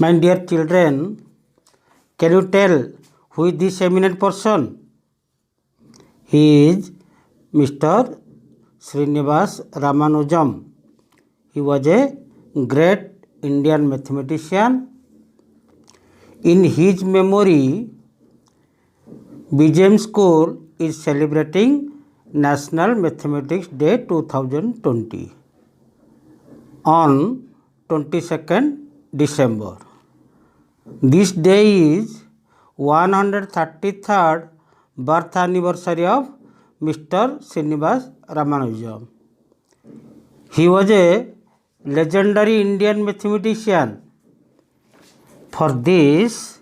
My dear children, can you tell who is this eminent person? He is Mr. Srinivas Ramanujan. He was a great Indian mathematician. In his memory, BGM School is celebrating National Mathematics Day 2020 on 22nd December. This day is 133rd birth anniversary of Mr. Srinivas Ramanujan. He was a legendary Indian mathematician. For this,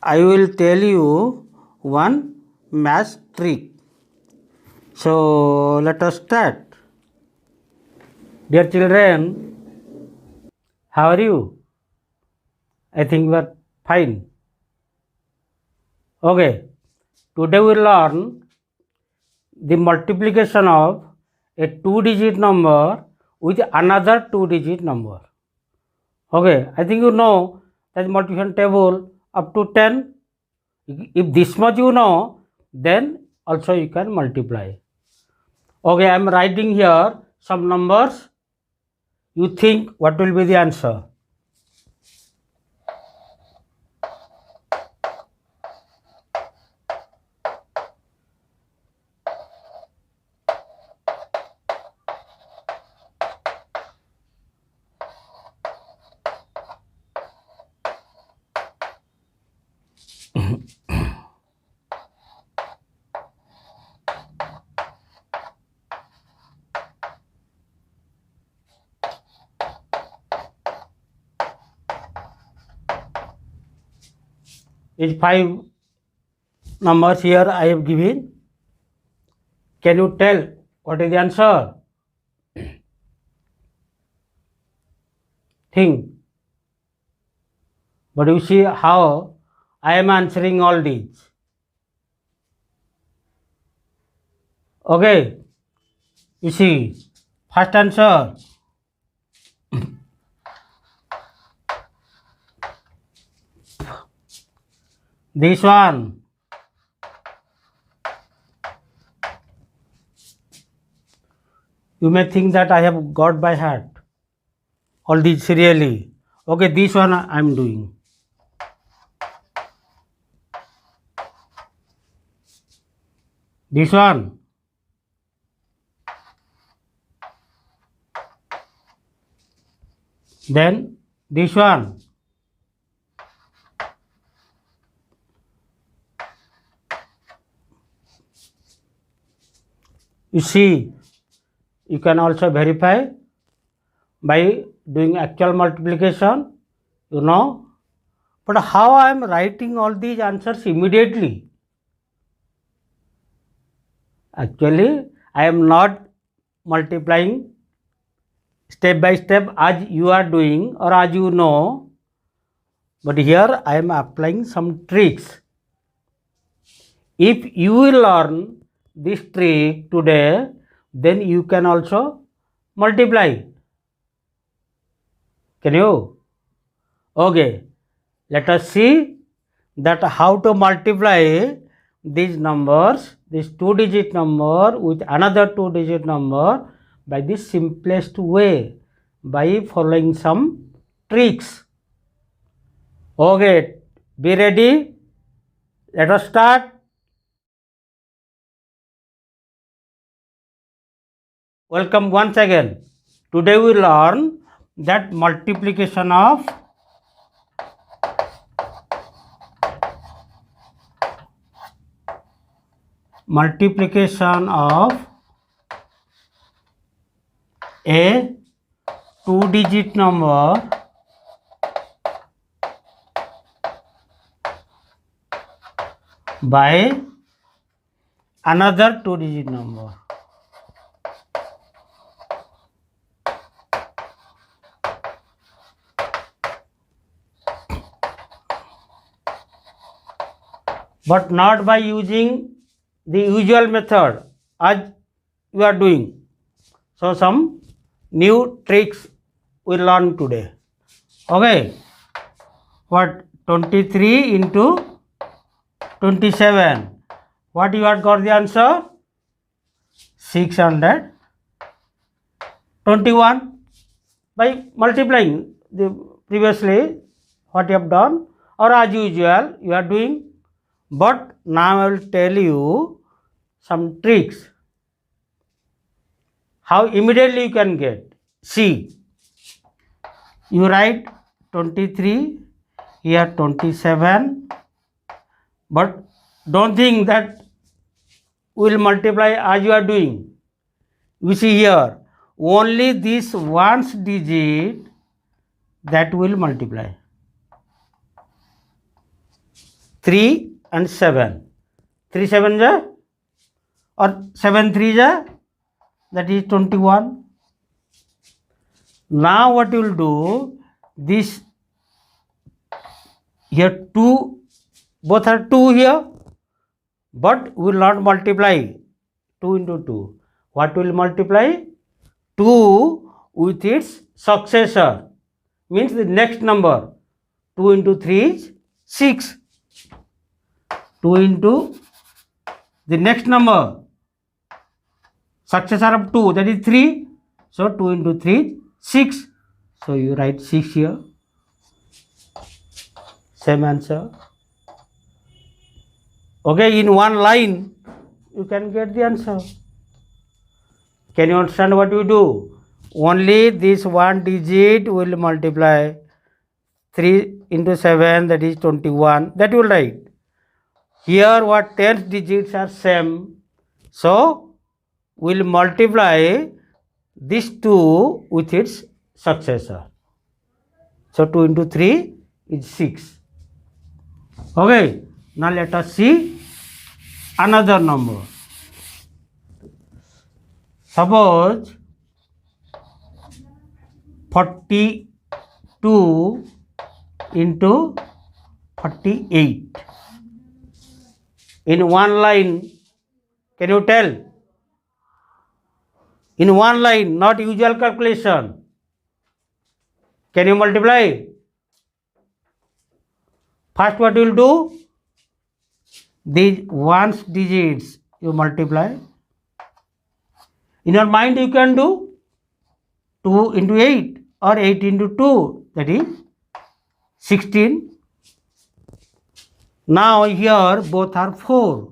I will tell you one math trick. So, let us start. Dear children, how are you? I think we are fine. Okay, today we will learn the multiplication of a 2-digit number with another 2-digit number. Okay, I think you know that multiplication table up to 10. If this much you know, then also you can multiply. Okay, I am writing here some numbers. You think what will be the answer? Is 5 numbers here I have given. Can you tell what is the answer? Think. But you see how I am answering all these. Okay. You see, first answer. This one. You may think that I have got by heart all these serially. Okay, this one I am doing. This one. Then this one. You see, you can also verify by doing actual multiplication, you know. But how I am writing all these answers immediately? Actually, I am not multiplying step by step as you are doing or as you know. But here I am applying some tricks. If you will learn this trick today, then you can also multiply. Can you? Okay. Let us see that how to multiply these numbers, this 2-digit number with another 2-digit number by the simplest way, by following some tricks. Okay. Be ready. Let us start. Welcome once again. Today we learn that multiplication of a 2-digit number by another 2-digit number. But not by using the usual method as you are doing. So some new tricks we learn today. Okay, what 23 into 27? What you have got the answer? 621 by multiplying the previously what you have done, or as usual you are doing. But now I will tell you some tricks how immediately you can get. See, you write 23 here, 27, but don't think that will multiply as you are doing. You see here, only this ones digit that will multiply. 3 and 7. 3 7 ja, or 7 3 ja, that is 21. Now what you will do, this here 2, both are 2 here, but will not multiply 2 into 2. What will multiply? 2 with its successor, means the next number. 2 into 3 is 6. 2 into the next number, successor of 2, that is 3. So 2 into 3 is 6. So you write 6 here. Same answer. Okay, in one line you can get the answer. Can you understand what you do? Only this one digit will multiply. 3 into 7, that is 21. That you will write. Here what 10 digits are same. So we'll multiply this 2 with its successor. So 2 into 3 is 6. Okay, now let us see another number. Suppose 42 into 48. In one line, can you tell? In one line, not usual calculation. Can you multiply? First what you will do? These ones digits you multiply. In your mind you can do 2 into 8 or 8 into 2, that is 16. Now here both are 4.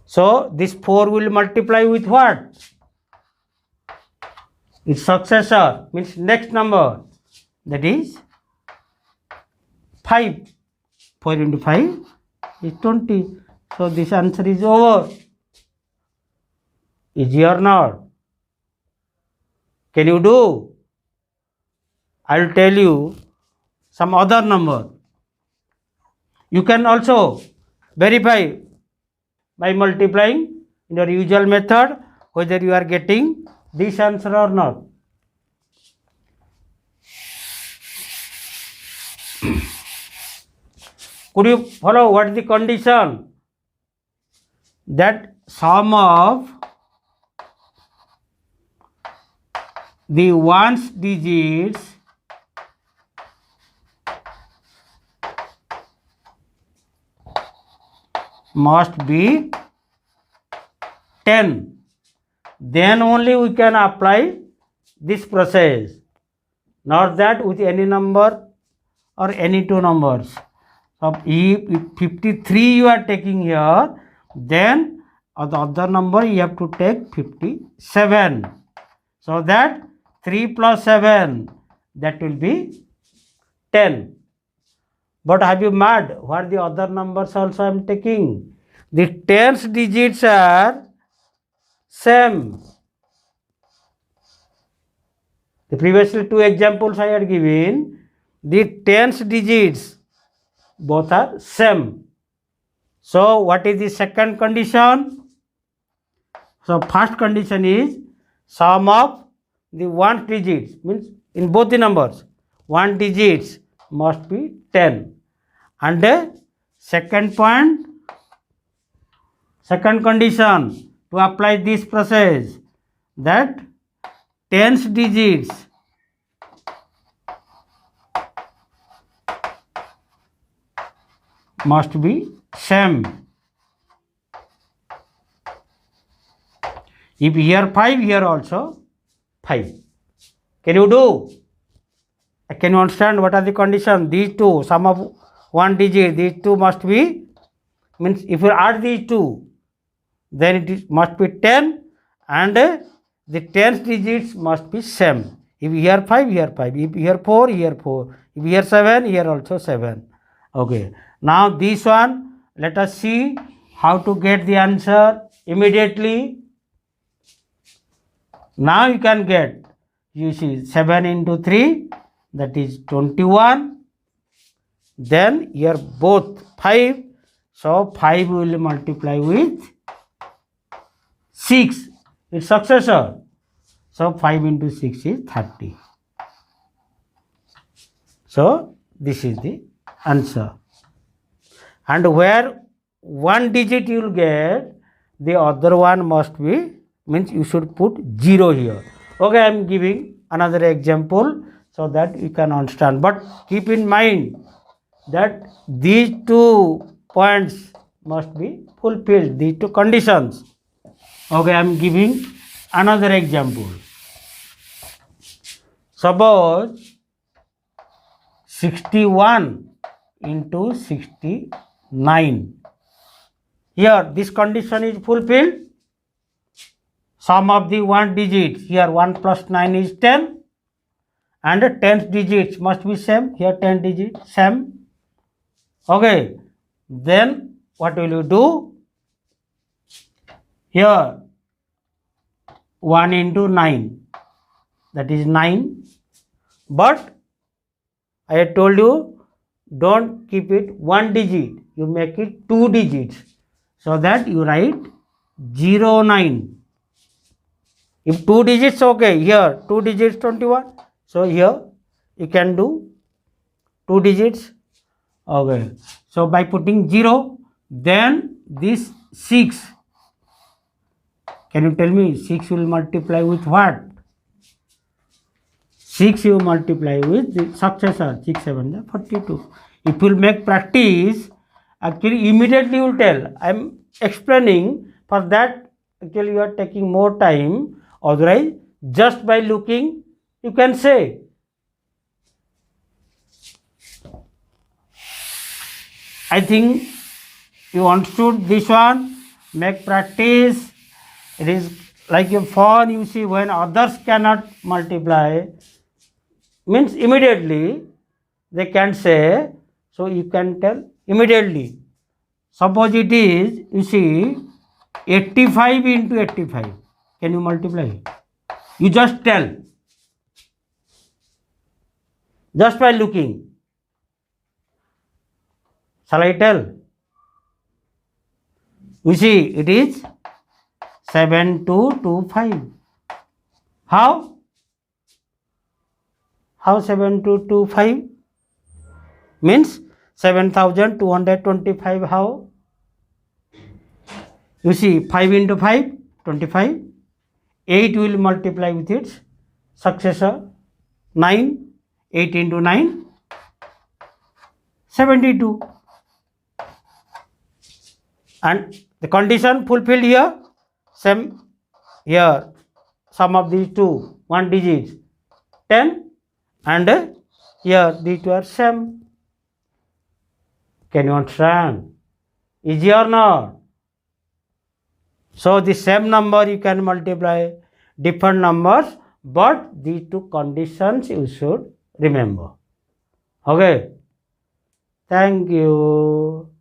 So this 4 will multiply with what? Its successor, means next number, that is 5. 4 into 5 is 20. So this answer is over. Easy or not? Can you do? I will tell you some other number. You can also verify by multiplying in your usual method whether you are getting this answer or not. Could you follow what is the condition? That sum of the ones digits must be 10. Then only we can apply this process. Not that with any number or any two numbers. So if 53 you are taking here, then the other number you have to take 57. So that 3 plus 7, that will be 10. But have you mad? What the other numbers also I am taking? The tens digits are same. The previously two examples I had given, the tens digits both are same. So what is the second condition? So first condition is sum of the one digits, means in both the numbers, one digits must be 10. And second point, second condition to apply this process, that tens digits must be same. If here 5, here also 5. Can you do? Can you understand what are the conditions? These two, sum of one digit, these two must be, means if you add these two, then it is, must be 10, and the tens digits must be same. If here 5, here 5. If here 4, here 4. If here 7, here also 7. Okay. Now this one, let us see how to get the answer immediately. Now you can get, you see 7 into 3, that is 21. Then here both 5. So 5 will multiply with 6. Its successor. So 5 into 6 is 30. So this is the answer. And where one digit you will get, the other one must be, means you should put 0 here. Okay, I am giving another example so that you can understand. But keep in mind that these two points must be fulfilled, these two conditions. Okay, I am giving another example. Suppose 61 into 69. Here this condition is fulfilled. Sum of the one digit, here 1 plus 9 is 10, and 10th digits must be same. Here 10 digits same. Okay, then what will you do? Here 1 into 9, that is 9. But I had told you, don't keep it one digit, you make it two digits, so that you write 09. If two digits, okay, here 2 digits 21, so here you can do 2 digits. Okay, so by putting 0, then this 6, can you tell me 6 will multiply with what? 6 you multiply with the successor, 6 7 42. If you will make practice, actually immediately you will tell. I am explaining, for that actually you are taking more time. Otherwise, just by looking, you can say. I think you understood this one. Make practice. It is like a phone, you see, when others cannot multiply, means immediately they can say, so you can tell immediately. Suppose it is, you see, 85 into 85. Can you multiply? You just tell. Just by looking. Shall I tell? You see, it is 7225. How? How 7225? Means 7225. How? You see, 5 into 5, 25. 8 will multiply with its successor, 9. 8 into 9, 72. And the condition fulfilled here, same here, sum of these two, one digit, 10, and here these two are same. Can you understand? Easy or not? So the same number you can multiply different numbers, but these two conditions you should remember. Okay. Thank you.